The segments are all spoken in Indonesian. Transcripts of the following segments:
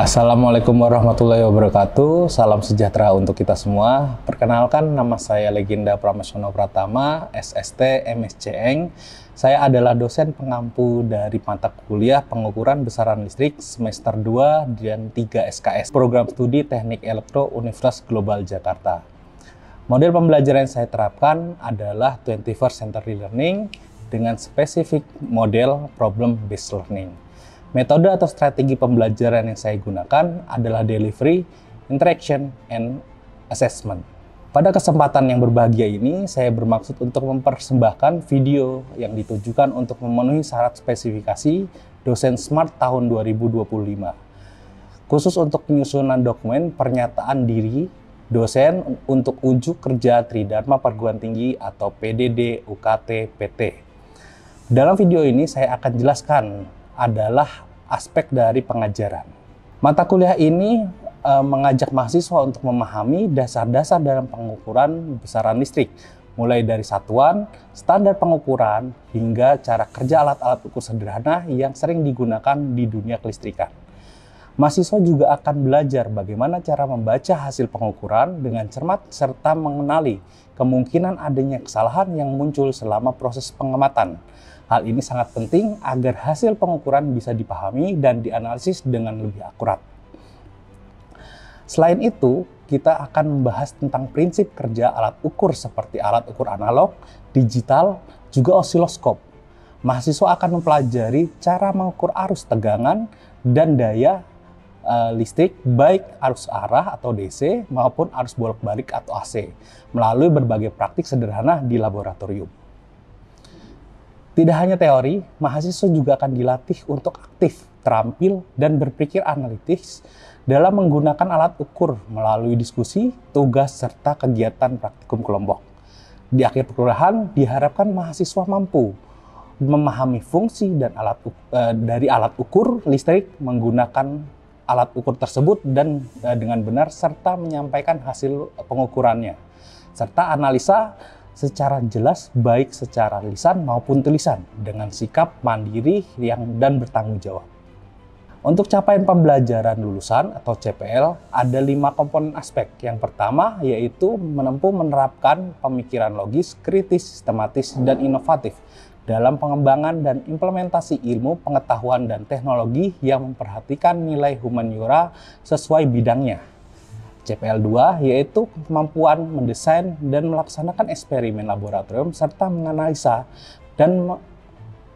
Assalamualaikum warahmatullahi wabarakatuh. Salam sejahtera untuk kita semua. Perkenalkan, nama saya Legenda Pramasyono Pratama, SST MSCeng. Saya adalah dosen pengampu dari mata kuliah pengukuran besaran listrik semester 2 dan 3 SKS, Program Studi Teknik Elektro Universitas Global Jakarta. Model pembelajaran yang saya terapkan adalah 21st Century Learning dengan spesifik model Problem Based Learning. Metode atau strategi pembelajaran yang saya gunakan adalah delivery, interaction, and assessment. Pada kesempatan yang berbahagia ini, saya bermaksud untuk mempersembahkan video yang ditujukan untuk memenuhi syarat spesifikasi dosen SMART tahun 2025. Khusus untuk penyusunan dokumen pernyataan diri dosen untuk ujuk kerja Tridharma Perguruan Tinggi atau PDD UKT PT. Dalam video ini saya akan jelaskan adalah aspek dari pengajaran. Mata kuliah ini mengajak mahasiswa untuk memahami dasar-dasar dalam pengukuran besaran listrik, mulai dari satuan, standar pengukuran, hingga cara kerja alat-alat ukur sederhana yang sering digunakan di dunia kelistrikan. Mahasiswa juga akan belajar bagaimana cara membaca hasil pengukuran dengan cermat serta mengenali kemungkinan adanya kesalahan yang muncul selama proses pengamatan. Hal ini sangat penting agar hasil pengukuran bisa dipahami dan dianalisis dengan lebih akurat. Selain itu, kita akan membahas tentang prinsip kerja alat ukur seperti alat ukur analog, digital, juga osiloskop. Mahasiswa akan mempelajari cara mengukur arus tegangan dan daya listrik baik arus arah atau DC maupun arus bolak-balik atau AC melalui berbagai praktik sederhana di laboratorium. Tidak hanya teori, mahasiswa juga akan dilatih untuk aktif, terampil, dan berpikir analitis dalam menggunakan alat ukur melalui diskusi, tugas, serta kegiatan praktikum kelompok. Di akhir perkuliahan, diharapkan mahasiswa mampu memahami fungsi dan dari alat ukur listrik, menggunakan alat ukur tersebut dan dengan benar, serta menyampaikan hasil pengukurannya, serta analisa secara jelas baik secara lisan maupun tulisan dengan sikap mandiri dan bertanggung jawab. Untuk capaian pembelajaran lulusan atau CPL ada 5 komponen aspek. Yang pertama yaitu menerapkan pemikiran logis, kritis, sistematis, dan inovatif dalam pengembangan dan implementasi ilmu, pengetahuan, dan teknologi yang memperhatikan nilai humaniora sesuai bidangnya. CPL 2 yaitu kemampuan mendesain dan melaksanakan eksperimen laboratorium serta menganalisa dan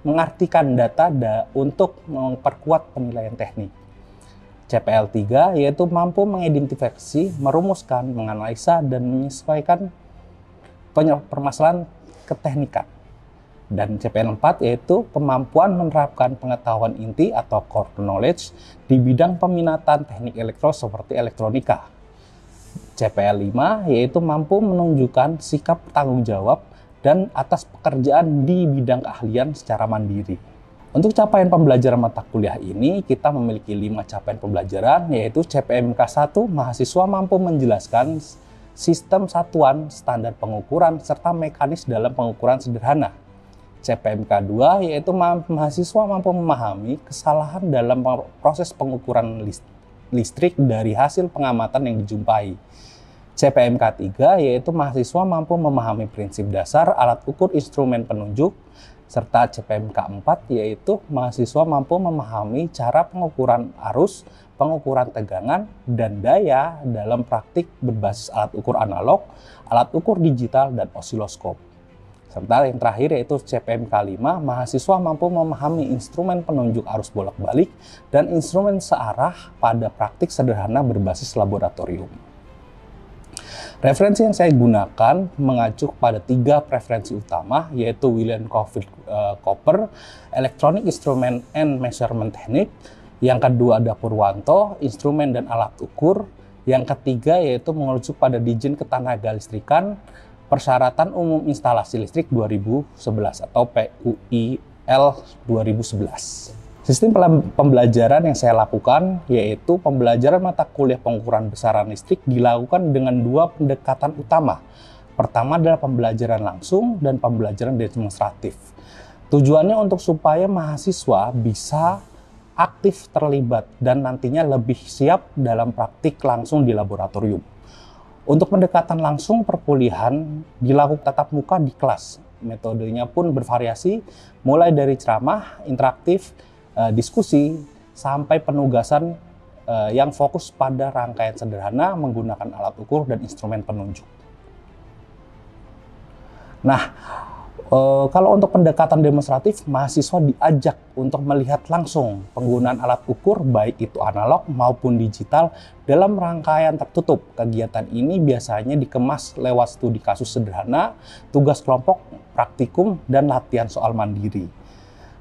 mengartikan data untuk memperkuat penilaian teknik. CPL 3 yaitu mampu mengidentifikasi, merumuskan, menganalisa, dan menyesuaikan permasalahan keteknikan. Dan CPL 4 yaitu kemampuan menerapkan pengetahuan inti atau core knowledge di bidang peminatan teknik elektro seperti elektronika. CPL 5 yaitu mampu menunjukkan sikap tanggung jawab dan atas pekerjaan di bidang keahlian secara mandiri. Untuk capaian pembelajaran mata kuliah ini, kita memiliki 5 capaian pembelajaran, yaitu CPMK 1, mahasiswa mampu menjelaskan sistem satuan, standar pengukuran, serta mekanis dalam pengukuran sederhana. CPMK 2 yaitu mahasiswa mampu memahami kesalahan dalam proses pengukuran listrik dari hasil pengamatan yang dijumpai. CPMK 3 yaitu mahasiswa mampu memahami prinsip dasar alat ukur instrumen penunjuk, serta CPMK 4 yaitu mahasiswa mampu memahami cara pengukuran arus, pengukuran tegangan, dan daya dalam praktik berbasis alat ukur analog, alat ukur digital, dan osiloskop. Serta yang terakhir yaitu CPMK 5, mahasiswa mampu memahami instrumen penunjuk arus bolak-balik dan instrumen searah pada praktik sederhana berbasis laboratorium. Referensi yang saya gunakan mengacu pada 3 preferensi utama, yaitu William Cooper, Electronic Instrument and Measurement Technique. Yang kedua ada Purwanto, Instrumen dan Alat Ukur. Yang ketiga yaitu mengacu pada Dirjen Ketenagalistrikan, Persyaratan Umum Instalasi Listrik 2011 atau PUIL 2011. Sistem pembelajaran yang saya lakukan yaitu pembelajaran mata kuliah pengukuran besaran listrik dilakukan dengan 2 pendekatan utama. Pertama adalah pembelajaran langsung dan pembelajaran demonstratif. Tujuannya untuk supaya mahasiswa bisa aktif terlibat dan nantinya lebih siap dalam praktik langsung di laboratorium. Untuk pendekatan langsung perkuliahan dilakukan tatap muka di kelas. Metodenya pun bervariasi, mulai dari ceramah, interaktif, diskusi, sampai penugasan yang fokus pada rangkaian sederhana menggunakan alat ukur dan instrumen penunjuk. Nah, kalau untuk pendekatan demonstratif, mahasiswa diajak untuk melihat langsung penggunaan alat ukur baik itu analog maupun digital dalam rangkaian tertutup. Kegiatan ini biasanya dikemas lewat studi kasus sederhana, tugas kelompok, praktikum, dan latihan soal mandiri.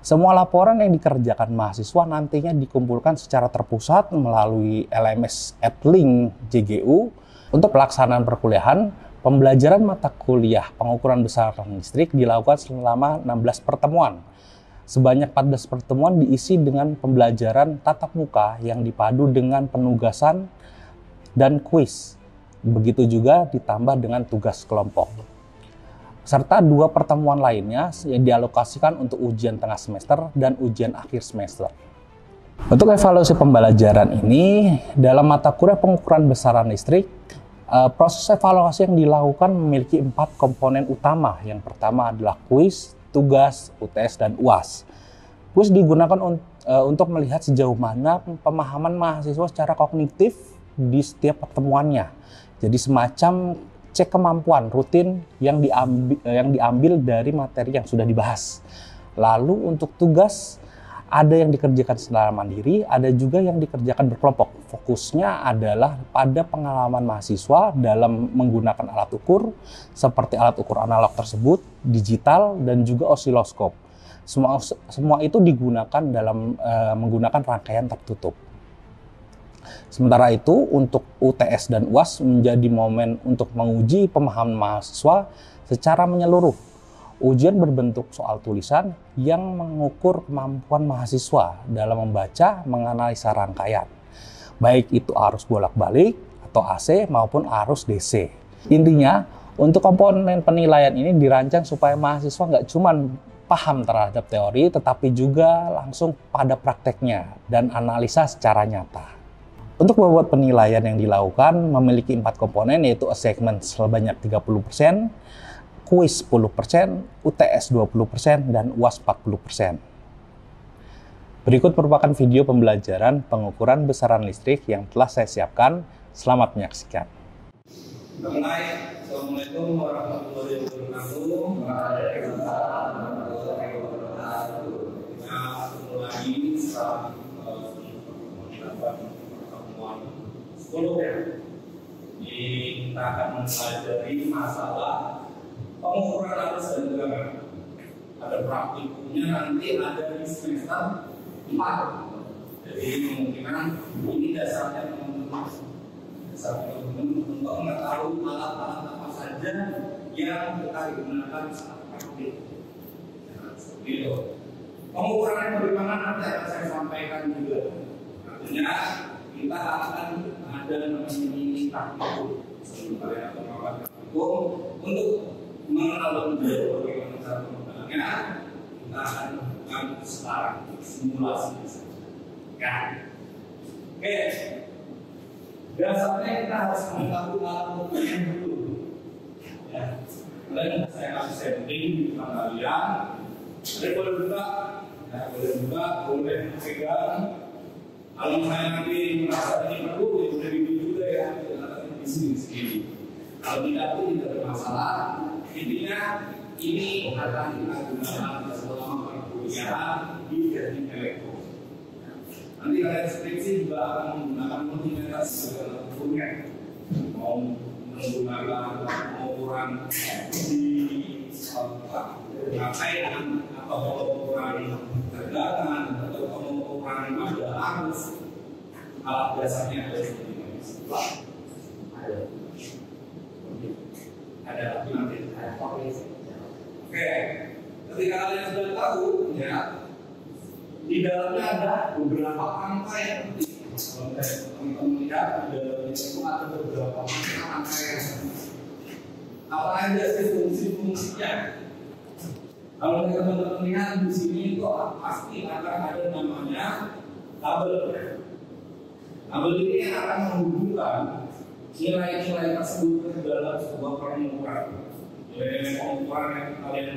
Semua laporan yang dikerjakan mahasiswa nantinya dikumpulkan secara terpusat melalui LMS Edlink JGU. Untuk pelaksanaan perkuliahan, pembelajaran mata kuliah pengukuran besaran listrik dilakukan selama 16 pertemuan. Sebanyak 14 pertemuan diisi dengan pembelajaran tatap muka yang dipadu dengan penugasan dan kuis. Begitu juga ditambah dengan tugas kelompok. Serta 2 pertemuan lainnya yang dialokasikan untuk ujian tengah semester dan ujian akhir semester. Untuk evaluasi pembelajaran ini, dalam mata kuliah pengukuran besaran listrik, proses evaluasi yang dilakukan memiliki 4 komponen utama. Yang pertama adalah kuis, tugas, UTS, dan UAS. Kuis digunakan untuk melihat sejauh mana pemahaman mahasiswa secara kognitif di setiap pertemuannya. Jadi semacam cek kemampuan rutin yang diambil dari materi yang sudah dibahas. Lalu untuk tugas, ada yang dikerjakan secara mandiri, ada juga yang dikerjakan berkelompok. Fokusnya adalah pada pengalaman mahasiswa dalam menggunakan alat ukur, seperti alat ukur analog tersebut, digital, dan juga osiloskop. Semua itu digunakan dalam menggunakan rangkaian tertutup. Sementara itu, untuk UTS dan UAS menjadi momen untuk menguji pemahaman mahasiswa secara menyeluruh. Ujian berbentuk soal tulisan yang mengukur kemampuan mahasiswa dalam membaca, menganalisa rangkaian. Baik itu arus bolak-balik atau AC maupun arus DC. Intinya, untuk komponen penilaian ini dirancang supaya mahasiswa nggak cuma paham terhadap teori, tetapi juga langsung pada prakteknya dan analisa secara nyata. Untuk bobot penilaian yang dilakukan memiliki 4 komponen, yaitu assessment sebanyak 30%, kuis 10%, UTS 20%, dan UAS 40%. Berikut merupakan video pembelajaran pengukuran besaran listrik yang telah saya siapkan. Selamat menyaksikan. Assalamualaikum warahmatullahi wabarakatuh. Kita mulai pertemuan 10 ya. Kita akan mempelajari masalah pengukuran arus dan tegangan. Ada praktikumnya nanti ada di semester 4. Jadi kemungkinan ini dasarnya teman-teman. Untuk mengetahui alat-alat apa saja yang kita gunakan saat praktik. Seperti itu. Pengukurannya bagaimana nanti akan saya sampaikan juga. Artinya kita akan ada namanya mini praktikum. Sementara atau praktikum untuk mengenal lebih bagaimana cara penggunaannya, kita akan lakukan sekarang simulasi. Ya. Oke. Dasarnya kita harus mengetahui alat ukurnya dulu. Ya. Dan saya kasih setting di depan kalian. Jadi boleh buka, ya, boleh pegang. Kalau saya nanti merasa ini perlu, ya boleh juga ya. Di sini. Kalau tidak pun tidak ada masalah. Intinya ini akan kita gunakan selama perkuliahan di teknik elektro. Nanti kalian skripsi juga akan menggunakan multimeter segala ukurnya. Mau menggunakan pengukuran di rangkaian atau pengukuran tegangan atau pengukuran pada arus, alat dasarnya ada seperti ini. Ada tapi nanti. Oke, ketika kalian sudah tahu, ya, di dalamnya ada beberapa angka yang penting. Kalau teman-teman lihat di dalamnya itu ada beberapa angka yang penting. Apa aja sih fungsi-fungsinya? Kalau teman-teman lihat di sini itu pasti akan ada namanya tabel. Tabel ini akan menghubungkan nilai-nilai tersebut ke dalam sebuah pengukuran. Nilai-nilai pengukuran yang kalian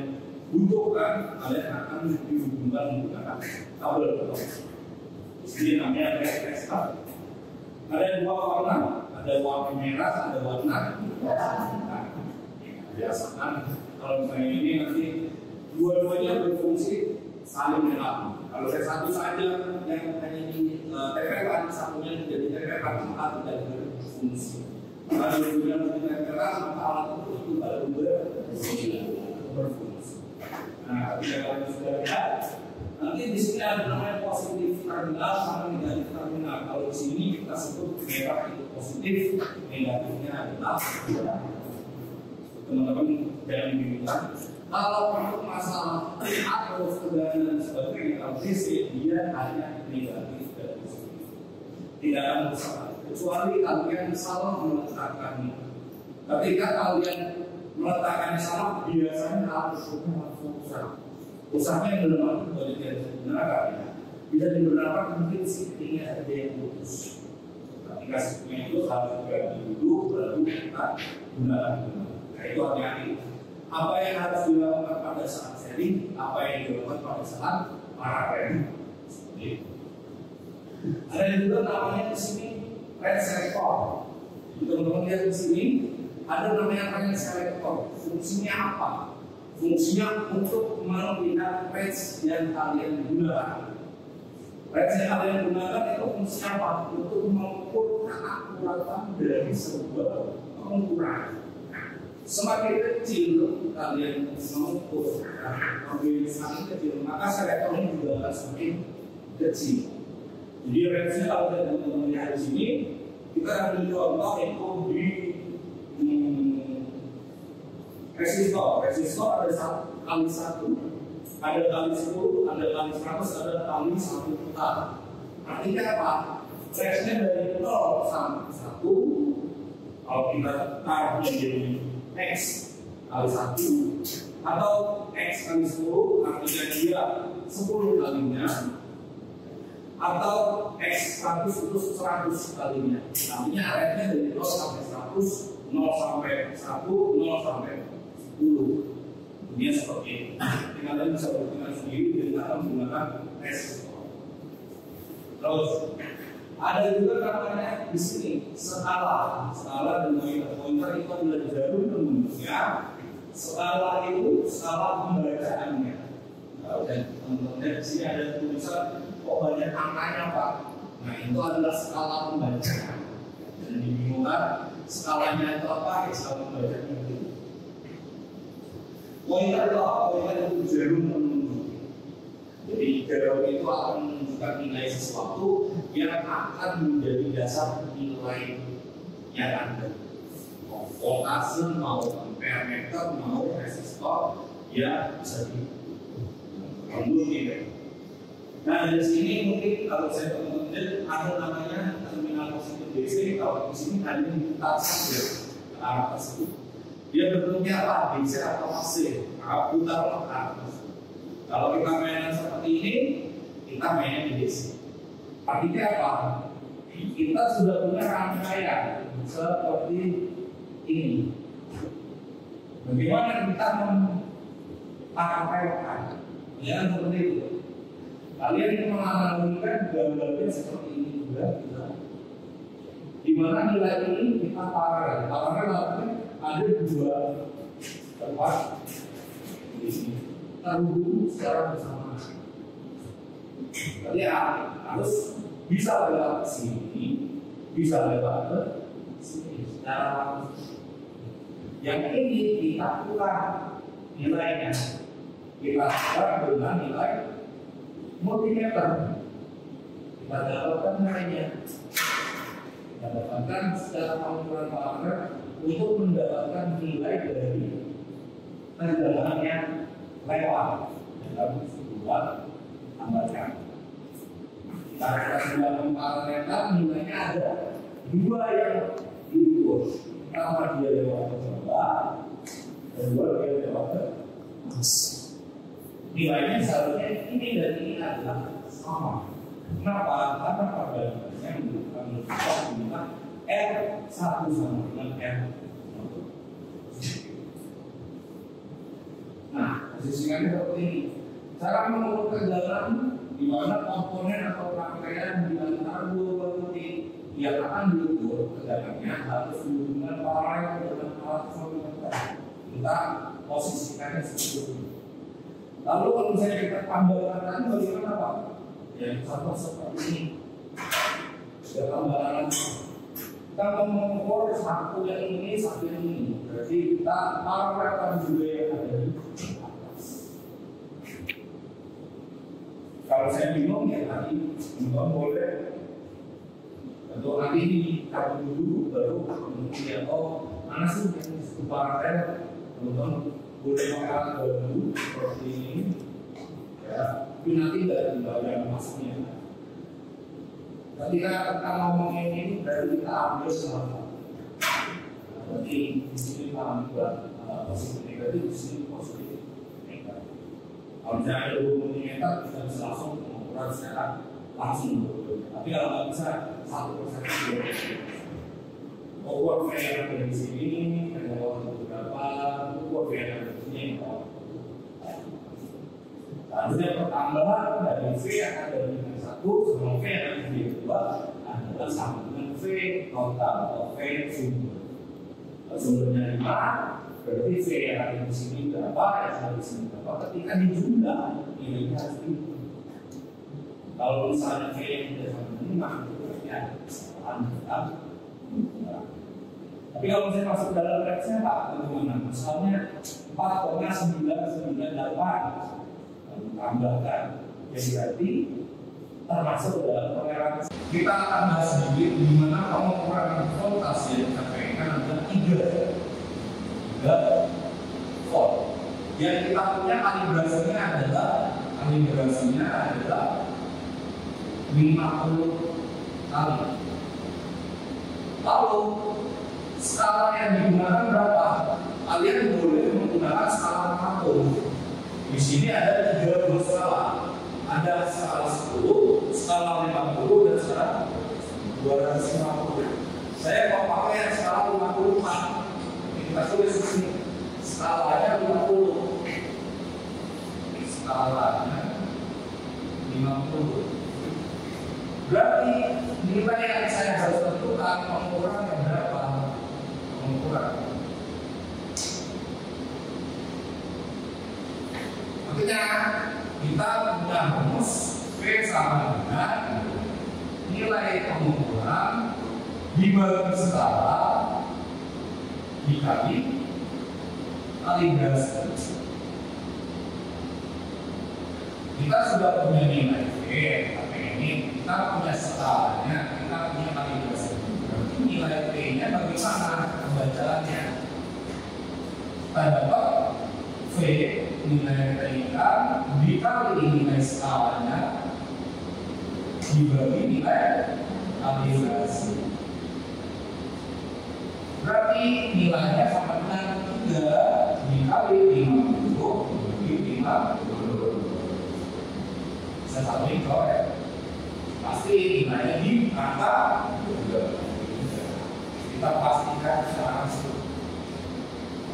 butuhkan, kalian akan dihubungkan menggunakan tabel. Ini namanya reference tabel. Ada dua warna, ada warna merah, ada warna biasakan. Kalau misalnya ini nanti dua-duanya berfungsi saling melengkapi. Kalau saya satu saja yang hanya di TPK, satunya menjadi TPK, maka tidak berfungsi. Kalau dua-duanya menjadi TPK, maka alat itu baru berfungsi. Nah, ketika kalian sudah lihat, nanti di sini ada namanya positif terminal sama negatif terminal. Kalau di sini kita sebut merah itu positif, negatifnya adalah teman-teman jangan bingung. Kalau untuk masalah atau dan sebagainya, kalau DC dia hanya negatif dan positif, tidak akan bersalah. Kecuali kalian salah meletakkannya. Ketika kalian meletakkannya salah, biasanya harus langsung usahanya dalam arti kalau tidak dibenarkan ya. Bisa dibenarkan mungkin siftingnya ada yang putus. Ketika siftingnya itu harus diganti dulu, baru kita gunakan. Nah itu hati-hati. Apa yang harus dilakukan pada saat setting, apa yang dilakukan pada saat paralel. Seperti itu. Ada juga namanya di sini range selector. Teman-teman lihat di sini ada namanya range selector. Fungsinya apa? Fungsinya untuk melihat range yang kalian gunakan. Range yang kalian gunakan itu fungsinya apa? Untuk mengukur keakuratan dari sebuah pengukuran. Semakin kecil kalian mengukur, semakin kecil, maka selektornya juga akan semakin kecil. Jadi range-nya kalau kita melihat di sini, kita ambil contoh itu di resistor. Resistor ada kali 1, ada kali 10, ada kali 100, ada kali 1 juta. Artinya apa? Range-nya dari 0 sampai 1. Kalau kita taruh jadi X kali 1 atau X kali 10 artinya dia 10 kalinya, atau X 100 itu 100 kalinya, artinya range-nya dari 0 sampai 100, 0 sampai 1, 0 sampai 10. Ini seperti ini. Kalian bisa berhitungan sendiri dengan menggunakan resistor. Terus ada juga namanya di sini skala. Skala dan pointer itu adalah jarum penunjuknya. Skala itu skala pembacaannya. Dan teman-teman di sini ada tulisan kok banyak angkanya Pak. Nah itu adalah skala pembacaan. Dan dibingungkan skalanya itu apa? Skala pembacaan itu. Pointer itu apa? Pointer itu jarum penunjuk. Jadi jarum itu akan menunjukkan nilai sesuatu yang akan menjadi dasar nilai yang ada. Mau voltase, mau ampere meter, mau resistor, ya bisa diambil gitu. Nah dari sini mungkin kalau saya teman-teman ada namanya terminal positif DC. Kalau di sini hanya diputar saja ke arah tersebut. Dia bentuknya apa? DC atau AC? Putar ke atas. Kalau kita mainan seperti ini, kita mainnya di DC. Artinya apa? Kita sudah punya rangkaian seperti ini. Bagaimana kita mempraktekkan? Ya seperti itu. Kalian menganalogikan gambarnya seperti ini juga. Di mana nilai ini kita paralel. Paralel artinya ada dua tempat di sini terhubung secara bersamaan. Jadi harus bisa lewat sini, bisa lewat ke sini secara langsung. Yang ini kita kurang nilainya, kita kurang dengan nilai multimeter. Kita dapatkan nilainya, kita dapatkan secara pengukuran parameter untuk mendapatkan nilai dari perjalanan yang lewat dalam sebuah tambahkan. Kita sudah memparameter nilainya ada dua yang diukur. Pertama dia lewat coba, kedua dia lewat tes. Nilainya seharusnya ini dan ini adalah sama. Kenapa? Karena perbandingannya menunjukkan R1 sama dengan R. Nah, posisinya seperti ini. Cara mengukur ketegangan di mana komponen atau rangkaian di antara dua titik yang akan diukur ketegangannya harus dihubungkan paralel dengan alat voltmeter. Kita posisikannya seperti itu. Lalu kalau misalnya kita tambahkan bagaimana Pak? Ya sama seperti ini. Sudah tambahan. Kita mengukur satu yang ini, satu yang ini. Berarti kita paralelkan juga yang ada di atas. Kalau saya bingung ya tadi, teman boleh untuk nanti dikaji dulu baru kemudian mana sih yang disebut paralel, teman boleh pakai alat dulu seperti ini. Ya, tapi nanti tidak di bagian masuknya. Ketika kita ngomongin ini berarti kita ambil sama. Berarti di sini paham juga positif negatif, di sini positif negatif. Kalau misalnya ada 20 mm kita bisa langsung mengukur secara langsung. Tapi kalau nggak bisa 1% ukur V yang ada di sini, ada waktu berapa, ukur V yang ada di sini. Harusnya pertambahan dari V yang ada di satu sama V yang ada di dua adalah sama dengan V total atau V sumber. Sumbernya 5, berarti V yang ada di sini berapa, yang ada di sini berapa. Ketika dijumlah, nilainya harus itu. Kalau misalnya V yang tidak sama dengan 5, itu berarti ada kesalahan dalam. Tapi kalau misalnya masuk dalam reaksinya Pak, bagaimana? Misalnya 4,998 tambahkan, jadi berarti termasuk dalam toleransi. Kita akan bahas sedikit di mana pengukuran voltase yang disampaikan adalah 3 volt. Yang kita punya kalibrasinya adalah 50 kali. Lalu skala yang digunakan berapa? Kalian boleh menggunakan skala apapun. Di sini ada 3 skala. Ada skala 10, skala 50, dan skala 250. Saya mau pakai yang skala 54. Kita tulis di sini. Skalanya 50. Skalanya 50. Berarti nilai yang saya harus tentukan pengukuran yang berapa? Pengukuran. Artinya kita punya rumus V sama dengan nilai pengukuran dibagi skala dikali kalibrasi. Kita sudah punya nilai V, tapi ini kita punya skalanya, kita punya kalibrasi. Berarti nilai V-nya bagaimana pembacaannya? Kita dapat V nilai peringkat dikali nilai skalanya dibagi nilai kalibrasi. Berarti nilainya sama dengan 3 dikali 50 dibagi 50. Bisa saling korek. Pasti nilainya di angka 2. Kita pastikan secara langsung.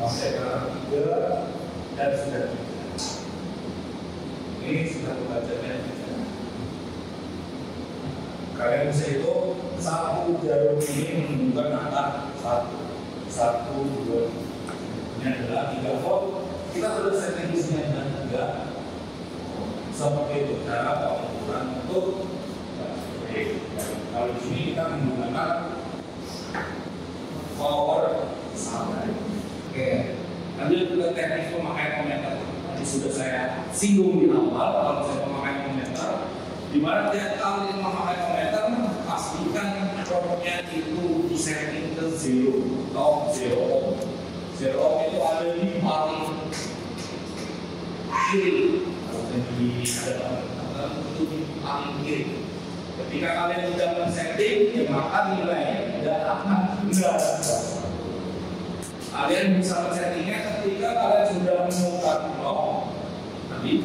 Oke, 3 dan sudah. Ini sudah pembacanya. Kalian bisa itu satu jarum ini menunjukkan angka 1, 2. Ini adalah 3 volt. Kita sudah setting di sini dengan 3. Seperti itu cara pengukuran untuk kalau di sini kita menggunakan power supply. Oke, lanjut ke teknik pemakaian ohmmeter. Tadi sudah saya singgung di awal kalau saya pemakaian ohmmeter, di mana tiap kali memakai ohmmeter pastikan produknya itu disetting ke 0 atau 0 ohm. 0 ohm itu ada di paling kiri. Jadi ada di paling kiri. Ketika kalian sudah men-setting, ya maka nilainya tidak akan benar. Kalian bisa men-settingnya ketika kalian sudah menemukan knob. Tadi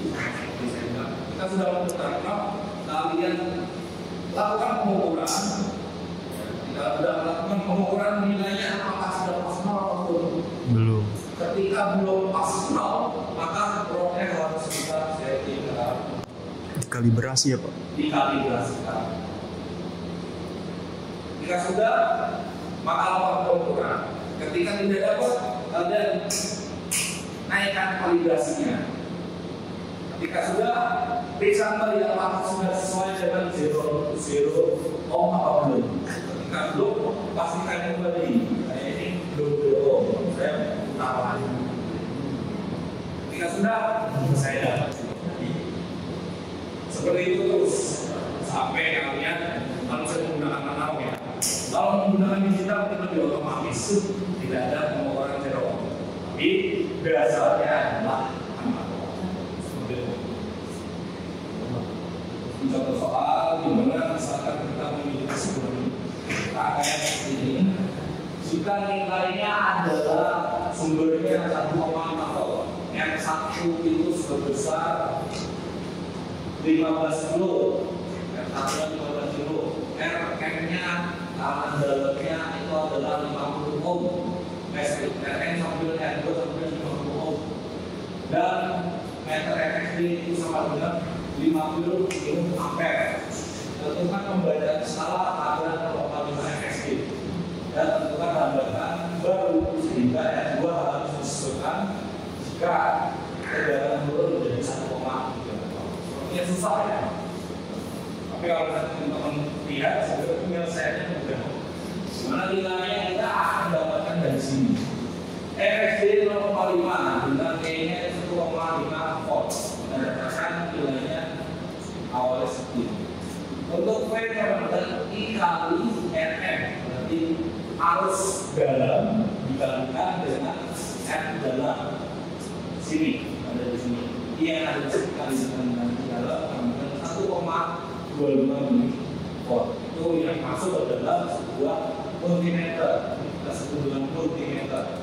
kita sudah menemukan knob, kalian lakukan pengukuran. Kita sudah melakukan pengukuran nilainya apakah sudah pas 0 atau belum. Ketika belum pas 0, maka proses harus kita sertifikat. Dikalibrasi ya Pak? Dikalibrasikan. Jika sudah, maka lakukan pengukuran. Ketika tidak dapat, kalian naikkan kalibrasinya. Ketika sudah, periksa kembali apakah sudah sesuai dengan 0 ohm atau belum. Ketika belum, pastikan kembali. Saya ini belum, saya utamakan. Ketika sudah, saya dapat. Seperti itu terus sampai kalian langsung menggunakan analog ya. Kalau menggunakan digital itu lebih otomatis, tidak ada pengukuran 0 ohm. Tapi dasarnya adalah analog. Seperti itu. Contoh soal di mana misalkan kita memiliki sebuah rangkaian seperti ini, jika nilainya adalah sumbernya 1,5 volt, yang satu itu sebesar 15 kilo, yang satunya 15 kilo, RN-nya tanah dalamnya itu adalah 50 ohm, RN sampai R2 sampai 50 ohm, dan meter RXD itu sama dengan 50 kilo ampere. Tentukan pembacaan skala pada 0,5 RXD dan tentukan hambatan baru sehingga R2 harus disesuaikan jika tegangan turun menjadi 1,3. Sepertinya susah ya. Tapi kalau teman-teman lihat sebenarnya penyelesaiannya mudah. Mana nilainya kita akan dapatkan dari sini. RXD 0,5 dengan T-nya 1,5 volt. Dan berdasarkan nilainya awalnya seperti. Untuk V dan I kali RM, berarti arus dalam dikalikan dengan R dalam sini, ada di sini. I yang ada di sini kali dengan dalam 1,25 mV. Itu yang masuk ke dalam sebuah multimeter. Kita sebut dengan multimeter.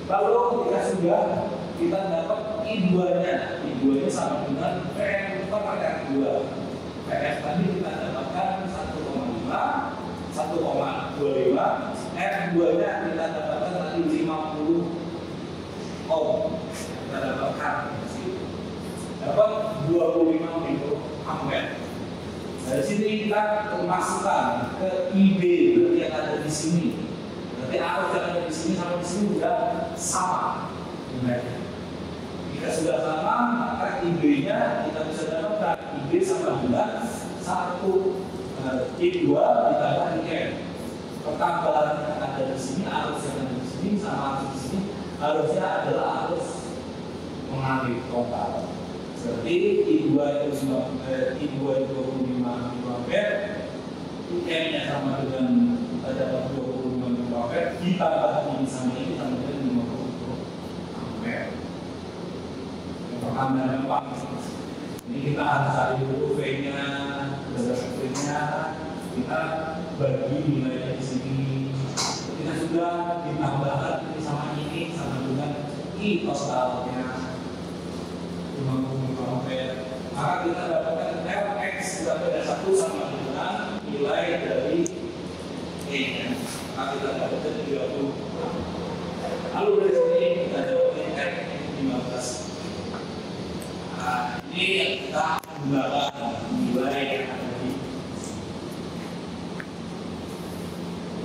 Lalu ketika sudah kita dapat I2-nya, I2-nya sama dengan PN per R2. PN tadi kita dapatkan 1,5, 1,25, R2-nya kita dapatkan tadi 50 ohm. Kita dapatkan dapat 25 mikroampere. Dari sini kita masukkan ke IB berarti yang ada di sini. Berarti arus yang ada di sini sama di sini sudah sama. Jika sudah sama, maka IB-nya kita bisa dapatkan IB sama dengan 1 I2 ditambah IN. Pertambahan yang ada di sini, arus yang ada di sini sama arus di sini, harusnya adalah arus mengalir total. Berarti I2 itu 25 mikroampere, IN-nya sama dengan dapat 25 mikroampere, ditambah ini sama dengan 50 mikroampere. Pertama gampang. Ini kita harus cari dulu V-nya, berdasarkan V-nya, kita bagi nilainya di sini. Ketika sudah ditambahkan ini sama dengan I totalnya 50 mikroampere, maka kita dapatkan Rx sampai ada 1 sama dengan nilai dari E-nya. Maka kita dapatkan 30. Lalu dari sini kita dapatkan R 15. Nah, ini yang kita gunakan nilai yang ada di.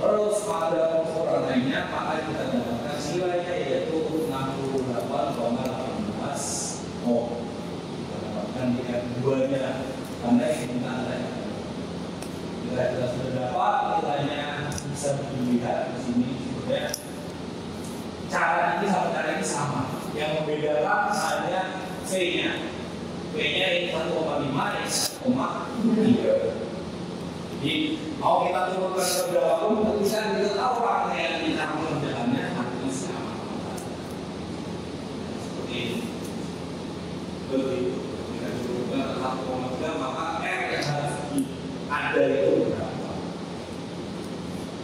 Terus pada ukuran lainnya, maka kita dapatkan nilainya yaitu 68,18 ohm. Kita dapatkan di R2-nya karena ini kita ada. Jika kita sudah dapat nilainya bisa dilihat di sini sebenarnya. Cara ini sama cara ini sama. Yang membedakan hanya V-nya. V-nya ini 1,5 ya 1,3. Jadi mau kita turunkan ke berapapun, ketika kita tahu rangkaian kita mengerjakannya artinya sama. Seperti ini. Begitu. Jika turunkan ke 1,3 maka R yang harus ada itu berapa?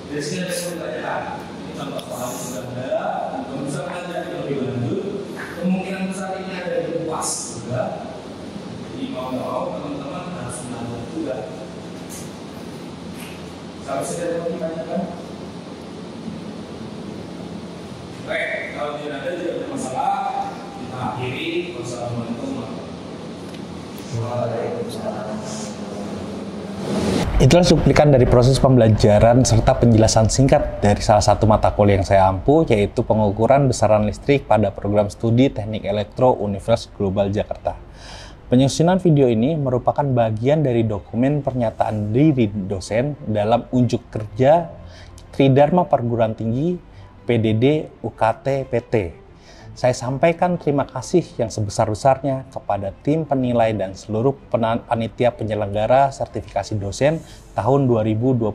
Dari sini ada pertanyaan. Ini contoh soal sudah ada. Kalau misalkan ada lebih lanjut, kemungkinan besar ini ada di UAS juga. Jadi mau teman-teman harus mengajar sudah. Sampai sudah mau ditanyakan? Baik, kalau tidak ada juga ada masalah, kita akhiri. Wassalamualaikum warahmatullahi wabarakatuh. Itulah cuplikan dari proses pembelajaran serta penjelasan singkat dari salah satu mata kuliah yang saya ampu, yaitu pengukuran besaran listrik pada program studi Teknik Elektro Universitas Global Jakarta. Penyusunan video ini merupakan bagian dari dokumen pernyataan diri dosen dalam unjuk kerja Tridharma Perguruan Tinggi PDD UKT PT. Saya sampaikan terima kasih yang sebesar-besarnya kepada tim penilai dan seluruh panitia penyelenggara sertifikasi dosen tahun 2025.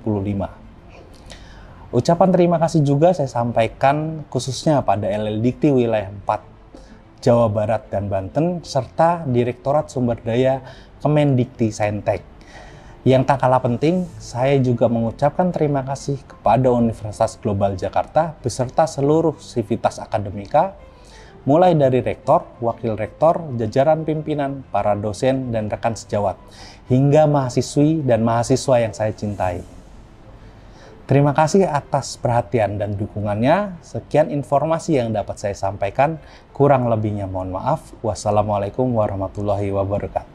Ucapan terima kasih juga saya sampaikan khususnya pada LLDikti Wilayah 4, Jawa Barat dan Banten, serta Direktorat Sumber Daya Kemendikti Saintek. Yang tak kalah penting, saya juga mengucapkan terima kasih kepada Universitas Global Jakarta beserta seluruh sivitas akademika, mulai dari rektor, wakil rektor, jajaran pimpinan, para dosen, dan rekan sejawat, hingga mahasiswi dan mahasiswa yang saya cintai. Terima kasih atas perhatian dan dukungannya. Sekian informasi yang dapat saya sampaikan. Kurang lebihnya mohon maaf. Wassalamualaikum warahmatullahi wabarakatuh.